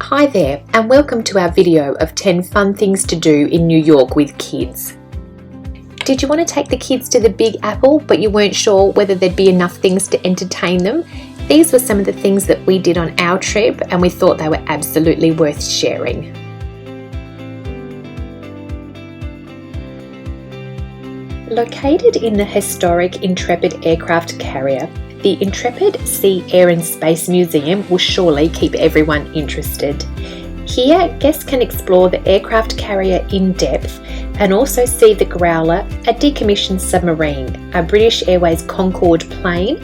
Hi there, and welcome to our video of 10 fun things to do in New York with kids. Did you want to take the kids to the Big Apple but you weren't sure whether there'd be enough things to entertain them? These were some of the things that we did on our trip and we thought they were absolutely worth sharing. Located in the historic Intrepid Aircraft Carrier, the Intrepid Sea Air and Space Museum will surely keep everyone interested. Here, guests can explore the aircraft carrier in depth and also see the Growler, a decommissioned submarine, a British Airways Concorde plane,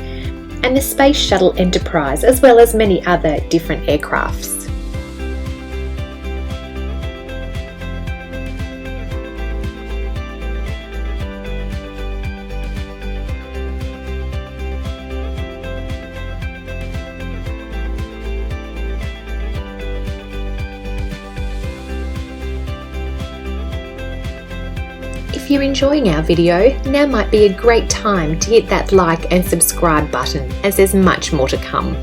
and the Space Shuttle Enterprise, as well as many other different aircrafts. If you're enjoying our video, now might be a great time to hit that like and subscribe button, as there's much more to come.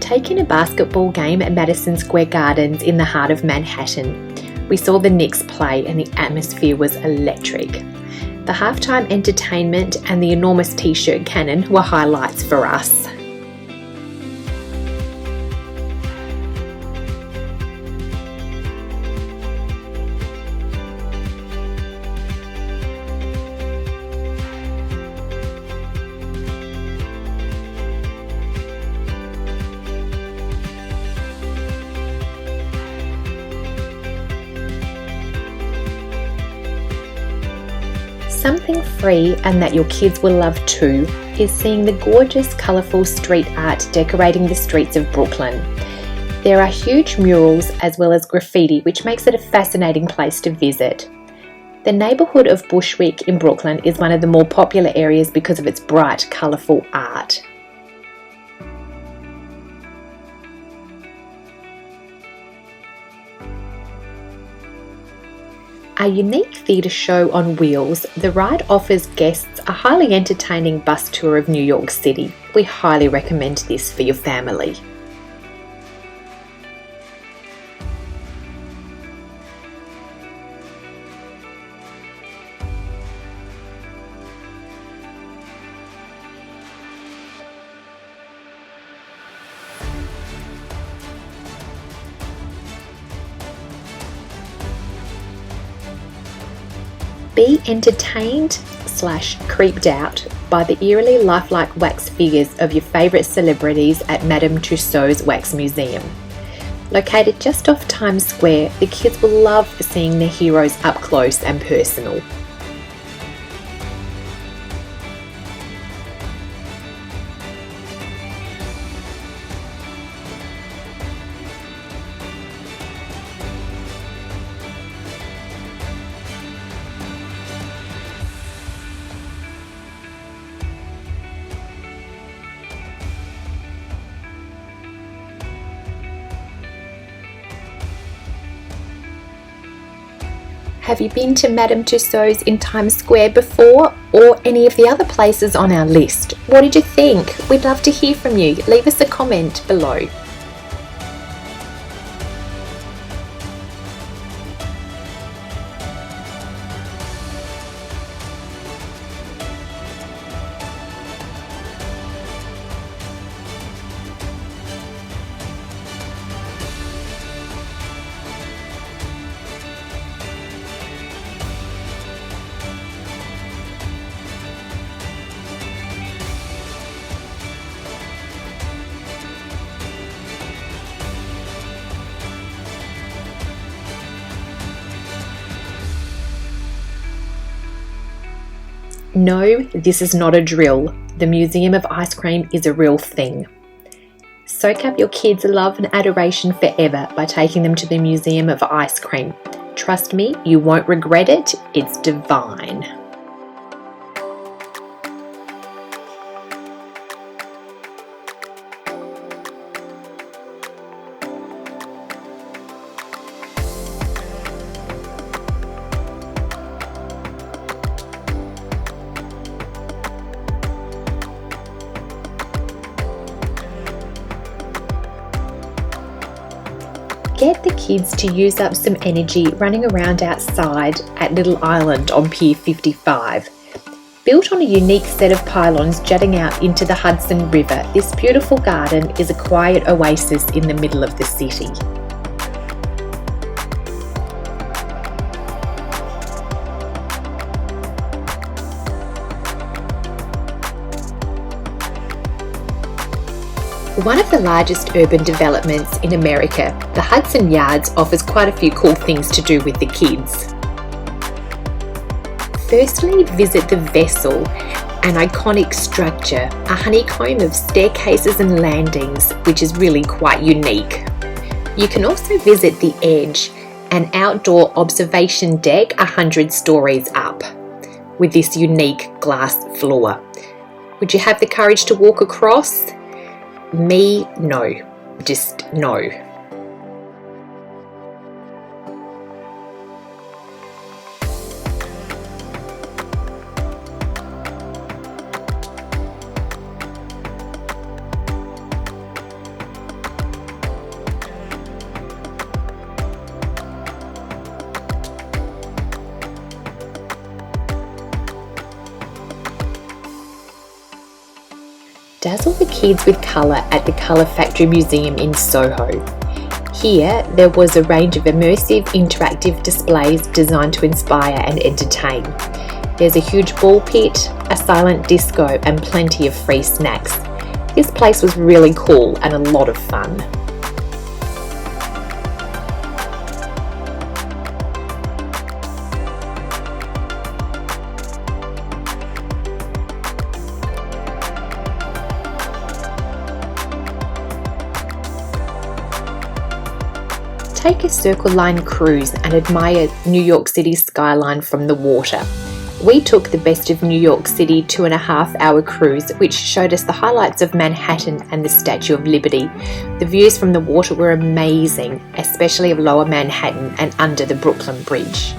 Taking a basketball game at Madison Square Gardens in the heart of Manhattan. We saw the Knicks play and the atmosphere was electric. The halftime entertainment and the enormous t-shirt cannon were highlights for us. Something free and that your kids will love too is seeing the gorgeous, colourful street art decorating the streets of Brooklyn. There are huge murals as well as graffiti, which makes it a fascinating place to visit. The neighbourhood of Bushwick in Brooklyn is one of the more popular areas because of its bright, colourful art. A unique theatre show on wheels, the ride offers guests a highly entertaining bus tour of New York City. We highly recommend this for your family. Be entertained/creeped out by the eerily lifelike wax figures of your favourite celebrities at Madame Tussauds Wax Museum. Located just off Times Square, the kids will love seeing their heroes up close and personal. Have you been to Madame Tussauds in Times Square before, or any of the other places on our list? What did you think? We'd love to hear from you. Leave us a comment below. No, this is not a drill. The Museum of Ice Cream is a real thing. Soak up your kids' love and adoration forever by taking them to the Museum of Ice Cream. Trust me, you won't regret it. It's divine. Get the kids to use up some energy running around outside at Little Island on Pier 55. Built on a unique set of pylons jutting out into the Hudson River, this beautiful garden is a quiet oasis in the middle of the city. One of the largest urban developments in America, the Hudson Yards offers quite a few cool things to do with the kids. Firstly, visit the Vessel, an iconic structure, a honeycomb of staircases and landings, which is really quite unique. You can also visit the Edge, an outdoor observation deck 100 stories up, with this unique glass floor. Would you have the courage to walk across? Me, no. Just no. Dazzle the kids with colour at the Colour Factory Museum in Soho. Here, there was a range of immersive interactive displays designed to inspire and entertain. There's a huge ball pit, a silent disco and plenty of free snacks. This place was really cool and a lot of fun. Take a Circle Line cruise and admire New York City's skyline from the water. We took the Best of New York City 2.5-hour cruise, which showed us the highlights of Manhattan and the Statue of Liberty. The views from the water were amazing, especially of Lower Manhattan and under the Brooklyn Bridge.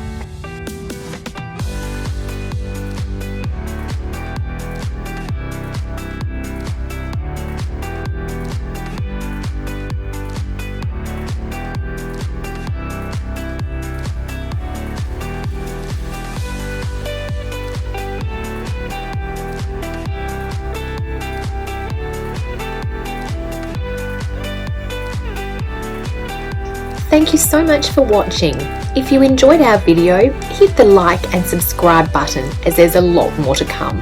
Thank you so much for watching. If you enjoyed our video, hit the like and subscribe button as there's a lot more to come.